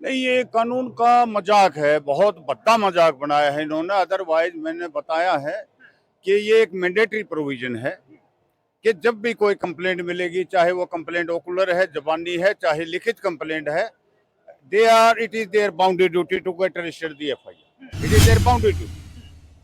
नहीं, ये कानून का मजाक है, बहुत भद्दा मजाक बनाया है इन्होंने। अदरवाइज मैंने बताया है कि ये एक मैंडेटरी प्रोविजन है कि जब भी कोई कंप्लेंट मिलेगी, चाहे वो कंप्लेंट ओकुलर है, जबानी है, चाहे लिखित कंप्लेंट है, it is their bounden duty to get registered the FIR. It is their bounden duty.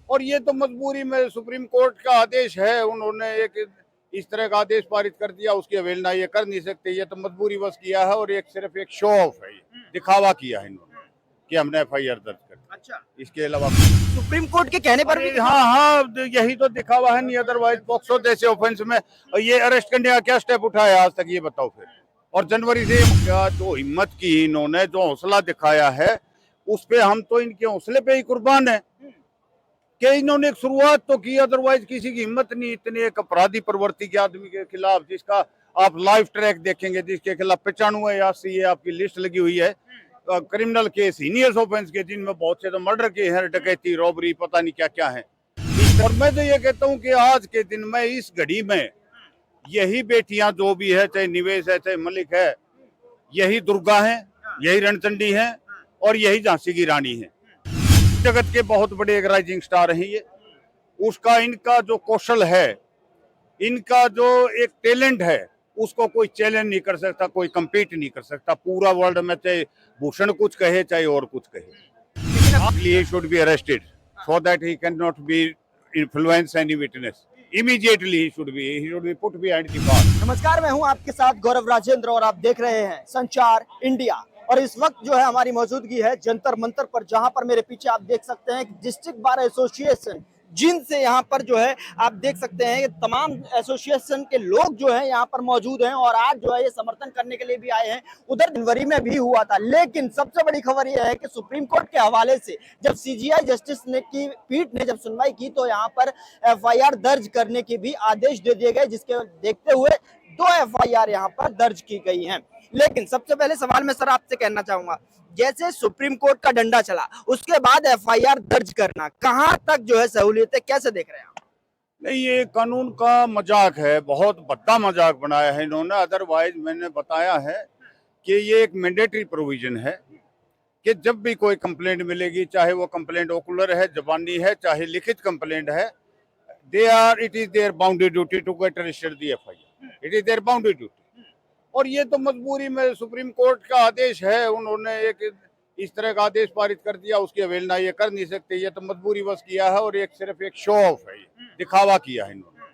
और ये तो मजबूरी में सुप्रीम कोर्ट का आदेश है, उन्होंने एक इस तरह का आदेश पारित कर दिया, उसकी अवहेलना ये कर नहीं सकते। ये तो मजबूरी बस किया है और एक सिर्फ एक शो ऑफ है, दिखावा किया है इन्होंने कि हमने एफआईआर दर्ज कर। अच्छा, इसके अलावा सुप्रीम कोर्ट के कहने पर भी हाँ हाँ, यही तो दिखावा है। नहीं अदरवाइज पॉक्सो जैसे ऑफेंस में ये अरेस्ट करने का क्या स्टेप उठाया आज तक, ये बताओ फिर। और जनवरी से क्या जो हिम्मत की इन्होंने, जो हौसला दिखाया है, उस पे हम तो इनके हौसले पे ही कुर्बान है कि इन्होंने एक शुरुआत तो की। अदरवाइज किसी की हिम्मत नहीं इतने एक अपराधी प्रवृत्ति के आदमी के खिलाफ, जिसका आप लाइव ट्रैक देखेंगे, जिसके खिलाफ 95 आपकी लिस्ट लगी हुई है क्रिमिनल केस, हीनियस ऑफेंस के, जिनमें बहुत से तो मर्डर के हैं, डकैती, रॉबरी, पता नहीं क्या क्या है। और मैं तो ये कहता हूँ कि आज के दिन में, इस घड़ी में, यही बेटियां जो भी है, चाहे निवेश है, चाहे मलिक है, यही दुर्गा है, यही रणचंडी है और यही झांसी की रानी है। जगत के बहुत बड़े एक राइजिंग स्टार हैं ये। उसका इनका जो कौशल है, इनका जो एक टैलेंट है, उसको कोई चैलेंज नहीं कर सकता, कोई compete नहीं कर सकता पूरा वर्ल्ड में। चाहे भूषण कुछ कहे, चाहे और कुछ कहे, he should be arrested so that he cannot be influence any witness. Immediately he should be put behind the bar. नमस्कार, मैं हूं आपके साथ गौरव राजेंद्र और आप देख रहे हैं संचार इंडिया। और इस वक्त जो है हमारी मौजूदगी है जंतर मंतर पर, जहां पर मेरे पीछे आप देख सकते हैं डिस्ट्रिक्ट बार एसोसिएशन, जिनसे यहाँ पर जो है आप देख सकते हैं कि तमाम एसोसिएशन के लोग जो है यहाँ पर मौजूद हैं और आज जो है ये समर्थन करने के लिए भी आए हैं। उधर जनवरी में भी हुआ था, लेकिन सबसे बड़ी खबर यह है कि सुप्रीम कोर्ट के हवाले से जब सीजीआई जस्टिस ने की पीठ ने जब सुनवाई की तो यहाँ पर एफआईआर दर्ज करने के भी आदेश दे दिए गए, जिसके देखते हुए 2 एफआईआर यहाँ पर दर्ज की गई हैं। लेकिन सबसे पहले सवाल मैं सर आपसे कहना चाहूंगा, जैसे सुप्रीम कोर्ट का डंडा चला, उसके बाद एफआईआर दर्ज करना कहां तक जो है सहूलियत है, कैसे देख रहे हैं आप? नहीं, ये कानून का मजाक है, बहुत भद्दा मजाक बनाया है इन्होंने। अदरवाइज मैंने बताया है कि ये एक मैंडेटरी प्रोविजन है कि जब भी कोई कंप्लेंट मिलेगी, चाहे वो कंप्लेंट ओकुलर है, जबानी है, चाहे लिखित कंप्लेंट है, it is their bounden duty to get registered the FIR. It is their bounden duty. और ये तो मजबूरी में सुप्रीम कोर्ट का आदेश है, उन्होंने एक इस तरह का आदेश पारित कर दिया, उसकी अवहेलना ये कर नहीं सकते। ये तो मजबूरी बस किया है और एक सिर्फ एक शो ऑफ है, दिखावा किया है इन्होंने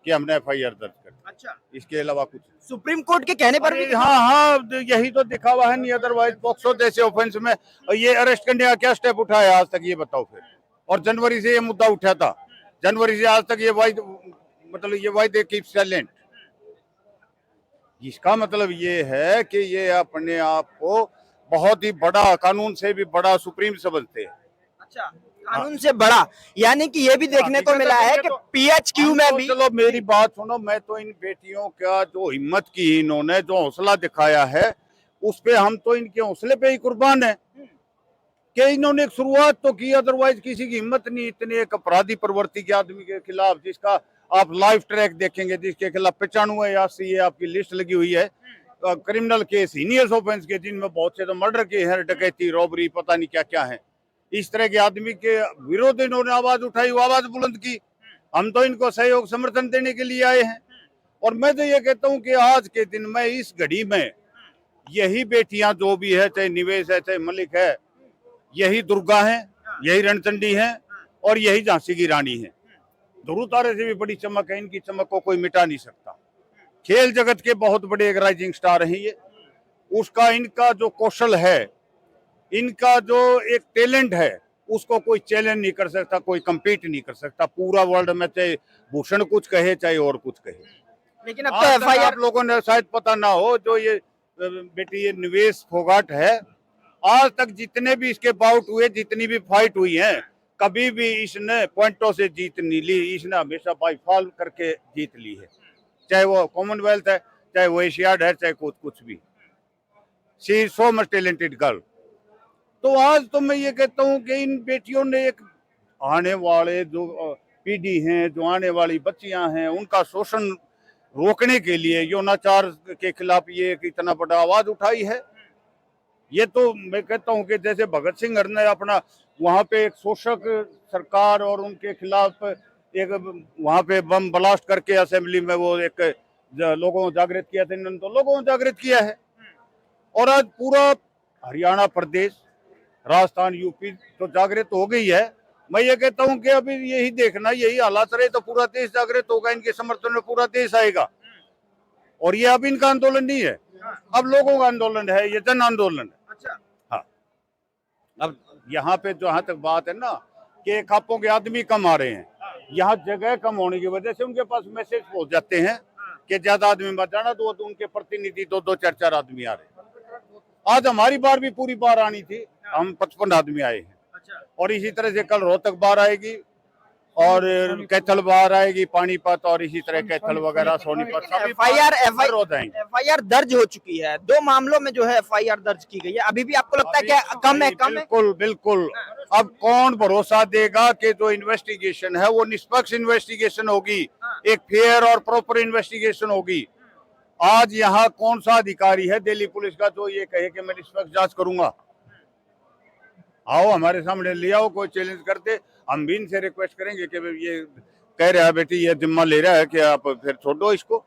कि हमने एफआईआर दर्ज कर। अच्छा, इसके अलावा कुछ सुप्रीम कोर्ट के कहने पर भी हाँ हाँ, यही तो दिखावा है। नहीं अदरवाइज पॉक्सो जैसे ऑफेंस में ये अरेस्ट करने का क्या स्टेप उठाया आज तक, ये बताओ फिर। और जनवरी से ये मुद्दा उठा था, जनवरी से आज तक ये वाइदे कीप साइलेंट। इसका मतलब ये है कि ये अपने आप को बहुत ही बड़ा, कानून से भी बड़ा सुप्रीम समझते हैं। अच्छा, कानून से बड़ा, यानी कि ये भी देखने को मिला है कि पीएचक्यू में भी। चलो मेरी बात सुनो, मैं तो इन बेटियों का जो हिम्मत की इन्होंने, जो हौसला दिखाया है, उस पे हम तो इनके हौसले पे ही कुर्बान है कि इन्होंने एक शुरुआत तो की। अदरवाइज किसी की हिम्मत नहीं इतने एक अपराधी प्रवृत्ति के आदमी के खिलाफ, जिसका आप लाइव ट्रैक देखेंगे, जिसके खिलाफ 95 आपकी लिस्ट लगी हुई है क्रिमिनल केस, हीनियस ऑफेंस के, जिनमें बहुत से तो मर्डर के हैं, डकैती, रॉबरी, पता नहीं क्या क्या है। इस तरह के आदमी के विरोध इन्होंने आवाज उठाई, आवाज बुलंद की। हम तो इनको सहयोग समर्थन देने के लिए आए हैं। और मैं तो ये कहता हूँ कि आज के दिन में, इस घड़ी में, यही बेटियां जो भी है, चाहे निवेश है, चाहे मलिक है, यही दुर्गा है, यही रणचंडी है और यही झांसी की रानी है। ध्रुव तारे से भी बड़ी चमक है, इनकी चमक को कोई मिटा नहीं सकता। खेल जगत के बहुत बड़े एक राइजिंग स्टार हैं ये। उसका इनका जो कौशल है, इनका जो एक टैलेंट है, उसको कोई चैलेंज नहीं कर सकता, कोई compete नहीं कर सकता पूरा वर्ल्ड में। चाहे भूषण कुछ कहे, चाहे और कुछ कहे। लेकिन अब तो एफआईआर आप लोगों ने शायद पता ना हो, जो ये बेटी ये निवेश फोगाट है, आज तक जितने भी इसके बाउट हुए, जितनी भी फाइट हुई है, कभी भी इसने पॉइंटों से जीत नहीं ली। इसने हमेशा बाई फॉल करके जीत ली है, चाहे वो कॉमनवेल्थ है, चाहे वो एशियाड है, चाहे कुछ भी। She is so much talented girl. तो आज तो मैं ये कहता हूँ कि इन बेटियों ने एक आने वाले जो पीढ़ी हैं, जो आने वाली बच्चियां हैं, उनका शोषण रोकने के लिए, यौनाचार के खिलाफ ये एक इतना बड़ा आवाज उठाई है। ये तो मैं कहता हूँ कि जैसे भगत सिंह ने अपना वहां पे एक शोषक सरकार और उनके खिलाफ एक वहां पे बम ब्लास्ट करके असेंबली में वो एक लोगों को जागृत किया था, इन्होंने तो लोगों को जागृत किया है। और आज पूरा हरियाणा प्रदेश, राजस्थान, यूपी तो जागृत हो गई है। मैं ये कहता हूँ कि अभी यही देखना, यही हालात रहे तो पूरा देश जागृत होगा, इनके समर्थन में पूरा देश आएगा। और ये अब इनका आंदोलन नहीं है, अब लोगों का आंदोलन है, ये जन आंदोलन है। अच्छा। हाँ, अब यहाँ पे जहाँ तक बात है ना कि खापों के आदमी कम आ रहे हैं, यहाँ जगह कम होने की वजह से उनके पास मैसेज पहुंच जाते हैं कि ज्यादा आदमी मत जाना, तो उनके प्रतिनिधि 2-2, 4-4 आदमी आ रहे हैं। आज हमारी बार भी पूरी बार आनी थी, हम 55 आदमी आए हैं। अच्छा। और इसी तरह से कल रोहतक बार आएगी और कैथल बार आएगी, पानीपत, और इसी तरह कैथल वगैरह, सोनीपत, सभी बार हो जाएंगे। एफआईआर दर्ज हो चुकी है, 2 मामलों में जो है एफआईआर दर्ज की गई है। अभी भी आपको लगता है कि कम है? बिल्कुल बिल्कुल। अब कौन भरोसा देगा कि जो इन्वेस्टिगेशन है वो निष्पक्ष इन्वेस्टिगेशन होगी, एक फेयर और प्रॉपर इन्वेस्टिगेशन होगी। आज यहाँ कौन सा अधिकारी है दिल्ली पुलिस का जो ये कहे कि मैं निष्पक्ष जांच करूंगा? आओ हमारे सामने ले आओ, कोई चैलेंज करते, हम भी इनसे रिक्वेस्ट करेंगे कि ये कह रहा है बेटी, ये जिम्मा ले रहा है कि आप फिर छोड़ो इसको।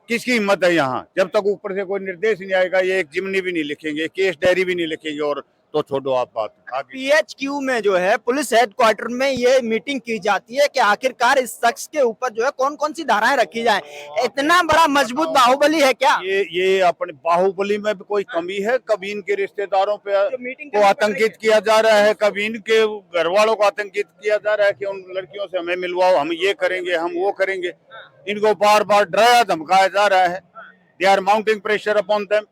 किसकी हिम्मत है यहाँ? जब तक ऊपर से कोई निर्देश नहीं आएगा, ये एक जिमनी भी नहीं लिखेंगे, केस डायरी भी नहीं लिखेंगे, और तो छोड़ो आप बात आगे। पीएचक्यू में जो है पुलिस हेडक्वार्टर में ये मीटिंग की जाती है कि आखिरकार इस शख्स के ऊपर जो है कौन कौन सी धाराएं रखी जाए। इतना बड़ा मजबूत बाहुबली है क्या? ये अपने बाहुबली में भी कोई कमी है? कभी इनके रिश्तेदारों पे को आतंकित किया जा रहा है, कभी इनके घर वालों को आतंकित किया जा रहा है कि उन लड़कियों से हमें मिलवाओ, हम ये करेंगे, हम वो करेंगे। इनको बार बार डराया धमकाया जा रहा है। They are mounting pressure upon them.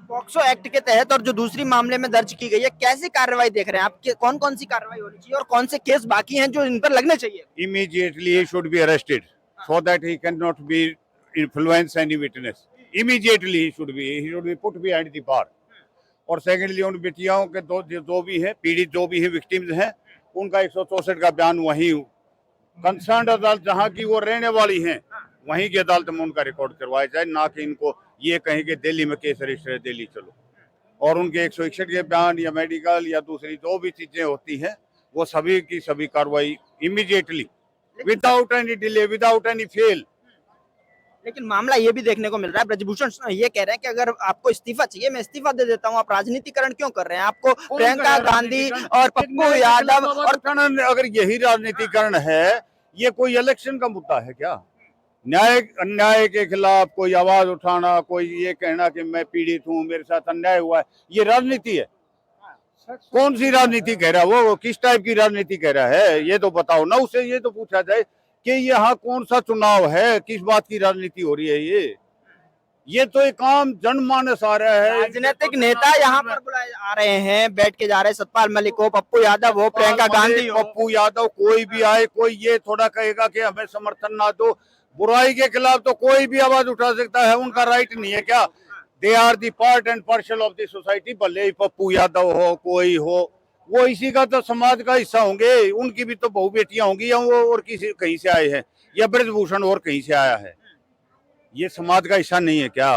POCSO act के तहत और जो दूसरी मामले में दर्ज की गई है, कैसी कार्रवाई देख रहे हैं आप? कौन कौन सी कार्रवाई होनी चाहिए और कौन से केस बाकी हैं जो इन पर लगने चाहिए? Immediately he should be arrested so that he cannot be influence any witness. Immediately he should be put behind the bar. और सेकेंडली उन बेटियों के जो भी है पीड़ित, जो भी है विक्टिम्स हैं, उनका 164 का बयान वहीं कंसर्न अदालत जहाँ की वो रहने वाली हैं वहीं की अदालत में उनका रिकॉर्ड करवाया जाए, ना कि इनको ये कहें कि दिल्ली में केस रजिस्टर है, दिल्ली चलो। और उनके 161 के बयान या मेडिकल या दूसरी जो भी चीजें होती हैं वो सभी की सभी कार्रवाई immediately, without any delay, without any fail. लेकिन मामला ये भी देखने को मिल रहा है, ब्रजभूषण ये कह रहे हैं कि अगर आपको इस्तीफा चाहिए, मैं इस्तीफा दे देता हूँ। आप राजनीतिकरण क्यों कर रहे हैं? आपको प्रियंका गांधी और पप्पू यादव और अगर यही राजनीतिकरण है, ये कोई इलेक्शन का मुद्दा है क्या? न्याय अन्याय के खिलाफ कोई आवाज उठाना, कोई ये कहना कि मैं पीड़ित हूँ, मेरे साथ अन्याय हुआ है, ये राजनीति है? कौन सी राजनीति कह रहा है वो? किस टाइप की राजनीति कह रहा है ये तो बताओ ना। उसे ये तो पूछा जाए कि यहाँ कौन सा चुनाव है, किस बात की राजनीति हो रही है? ये तो एक आम जनमानस आ रहा है। राजनीतिक नेता यहाँ पर बुलाए आ रहे हैं, बैठ के जा रहे हैं, सतपाल मलिक हो, पप्पू यादव हो, प्रियंका गांधी हो, पप्पू यादव, कोई भी आए, कोई ये थोड़ा कहेगा कि हमें समर्थन ना दो। बुराई के खिलाफ तो कोई भी आवाज उठा सकता है, उनका राइट नहीं है क्या? They are the part and parcel of the society. भले ही पप्पू यादव हो, कोई हो, वो इसी का तो समाज का हिस्सा होंगे। उनकी भी तो बहु बेटियां होंगी, या वो और किसी कहीं से आए हैं, या ब्रजभूषण और कहीं से आया है? ये समाज का हिस्सा नहीं है क्या?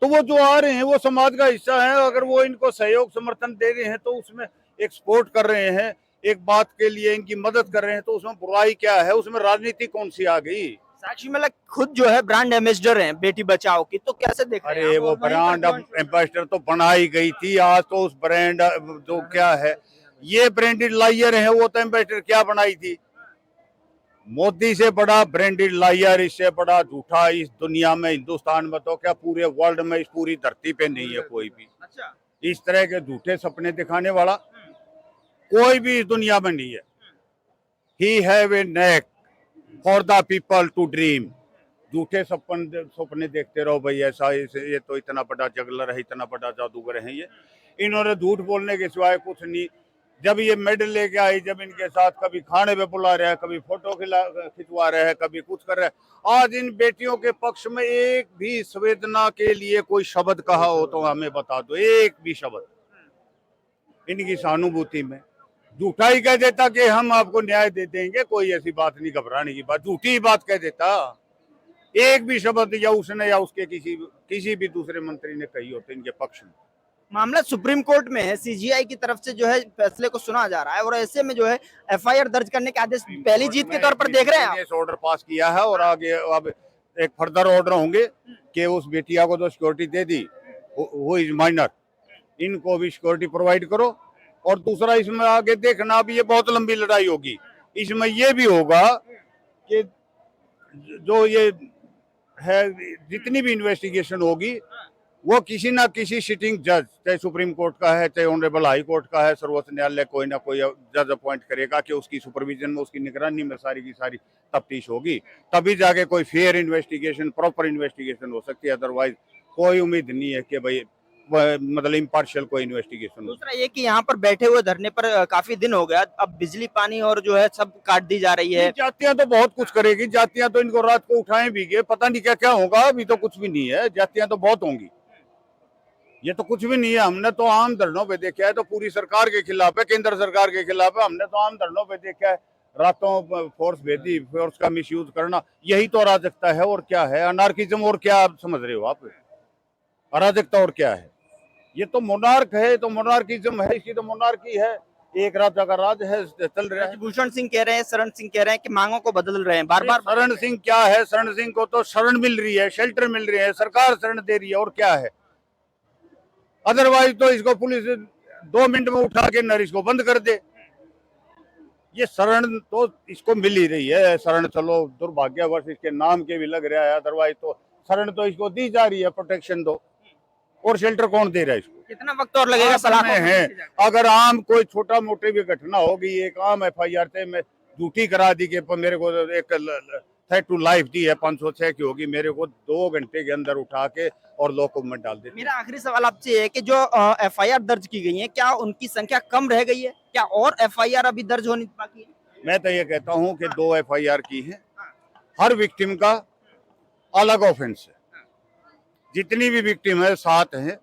तो वो जो आ रहे हैं वो समाज का हिस्सा है। अगर वो इनको सहयोग समर्थन दे रहे हैं तो उसमें एक सपोर्ट कर रहे हैं, एक बात के लिए इनकी मदद कर रहे हैं, तो उसमें बुराई क्या है? उसमें राजनीति कौन सी आ गई? साक्षी मलिक खुद जो है ब्रांड एम्बेसडर हैं बेटी बचाओ की, तो कैसे देख रहे हैं? अरे वो ब्रांड एम्बेसडर तो बनाई गई थी, आज तो उस ब्रांड जो क्या है, ये ब्रांडेड लायर है, वो तो एम्बेसडर क्या बनाई थी? मोदी से बड़ा ब्रांडेड लायर, इससे बड़ा झूठा इस दुनिया में, हिंदुस्तान में तो क्या पूरे वर्ल्ड में, इस पूरी धरती पे नहीं है कोई भी। अच्छा। इस तरह के झूठे सपने दिखाने वाला कोई भी इस दुनिया में नहीं है। He have a knack for the people to dream. झूठे सपने देखते रहो भाई, ऐसा ये तो इतना बड़ा जगलर है, इतना बड़ा जादूगर है ये। इन्होंने झूठ बोलने के सिवाय कुछ नहीं। जब ये मेडल लेके आई, जब इनके साथ कभी खाने पे बुला रहे हैं, कभी फोटो खिंचवा रहे हैं, कभी कुछ कर रहे हैं। आज इन बेटियों के पक्ष में एक भी संवेदना के लिए कोई शब्द कहा हो तो हमें बता दो, एक भी शब्द इनकी सहानुभूति में। झूठा ही कह देता कि हम आपको न्याय दे देंगे, कोई ऐसी बात नहीं, घबराने की बात, झूठी ही बात कह देता। एक भी शब्द या उसने या उसके किसी भी दूसरे मंत्री ने कही होते इनके पक्ष में। मामला सुप्रीम कोर्ट में है, सीजीआई की तरफ से जो है फैसले को सुना जा रहा है और ऐसे में जो है एफआईआर दर्ज करने के आदेश पहली जीत के तौर पर देख रहे हैं आप? ऑर्डर पास किया है और आगे अब एक फर्दर ऑर्डर होंगे कि उस बेटिया को जो सिक्योरिटी दे दी वो इज माइनर, इनको भी सिक्योरिटी प्रोवाइड करो। और दूसरा इसमें आगे देखना, अब ये बहुत लंबी लड़ाई होगी। इसमें ये भी होगा कि जो ये है जितनी भी इन्वेस्टिगेशन होगी वो किसी ना किसी सिटिंग जज, चाहे सुप्रीम कोर्ट का है, चाहे ऑनरेबल हाई कोर्ट का है, सर्वोच्च न्यायालय कोई ना कोई जज अपॉइंट करेगा कि उसकी सुपरविजन में, उसकी निगरानी में सारी की सारी तफ्तीश होगी। तभी जाके कोई फेयर इन्वेस्टिगेशन, प्रॉपर इन्वेस्टिगेशन हो सकती है। अदरवाइज कोई उम्मीद नहीं है कि भाई मतलब इम्पार्शियल कोई इन्वेस्टिगेशन हो। दूसरा ये कि यहाँ पर बैठे हुए धरने पर काफी दिन हो गया, अब बिजली पानी और जो है सब काट दी जा रही है। जातियां तो बहुत कुछ करेगी, जातियां तो इनको रात को उठाए भी गए, पता नहीं क्या क्या होगा, अभी तो कुछ भी नहीं है। जातियां तो बहुत होंगी, ये तो कुछ भी नहीं है। हमने तो आम धरनों पे देखा है, तो पूरी सरकार के खिलाफ है, केंद्र सरकार के खिलाफ है। हमने तो आम धरनों पे देखा है, रातों फोर्स भेजी, फोर्स का मिसयूज करना, यही तो अराजकता है। और क्या है अनार्किज्म? और क्या आप समझ रहे हो आप? अराजकता और क्या है? ये तो मोनार्क है, तो मोनार्किज्म है, इसकी तो मोनार्की है, एक राजा का राज है, चल रहा है। भूषण सिंह कह रहे हैं, शरण सिंह कह रहे हैं कि मांगों को बदल रहे हैं बार बार। शरण सिंह क्या है? शरण सिंह को तो शरण मिल रही है, शेल्टर मिल रही है, सरकार शरण दे रही है, और क्या है? अदरवाइज तो इसको पुलिस 2 मिनट में उठा के नर इसको बंद कर दे। ये शरण तो इसको मिल ही रही है। शरण चलो दुर्भाग्यवश इसके नाम के भी लग रहा है, अदरवाइज तो शरण तो इसको दी जा रही है, प्रोटेक्शन दो। और शेल्टर कौन दे रहा है इसको? कितना वक्त और लगेगा सलाह में है? अगर आम कोई छोटा मोटी भी घटना होगी, एक आम एफआईआर से मैं झूठी करा दी कि मेरे को एक थ्रेट टू लाइफ दी है 506 की होगी, मेरे को 2 घंटे के अंदर उठा के और लॉकअप में डाल देते। मेरा आखिरी सवाल आपसे है कि जो एफआईआर दर्ज की गई है, क्या उनकी संख्या कम रह गई है? क्या और एफआईआर अभी दर्ज होनी बाकी है? मैं तो ये कहता हूँ कि 2 एफआईआर की है, हर विक्टिम का अलग ऑफेंस है। जितनी भी विक्टिम है 7 है,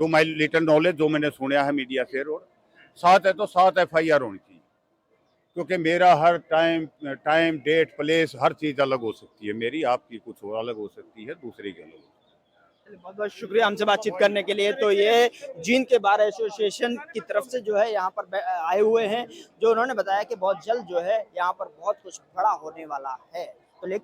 टू माई लिटिल नॉलेज, जो मैंने सुना है मीडिया से, और 7 है तो 7 एफआईआर होनी चाहिए। क्योंकि मेरा हर टाइम डेट प्लेस हर चीज अलग हो सकती है, मेरी आपकी कुछ और अलग हो सकती है, दूसरे की अलग हो सकती है। बहुत बहुत शुक्रिया हमसे बातचीत करने के लिए। तो ये जींद के बार एसोसिएशन की तरफ से जो है यहाँ पर आए हुए हैं, जो उन्होंने बताया कि बहुत जल्द जो है यहाँ पर बहुत कुछ बड़ा होने वाला है। तो लेकिन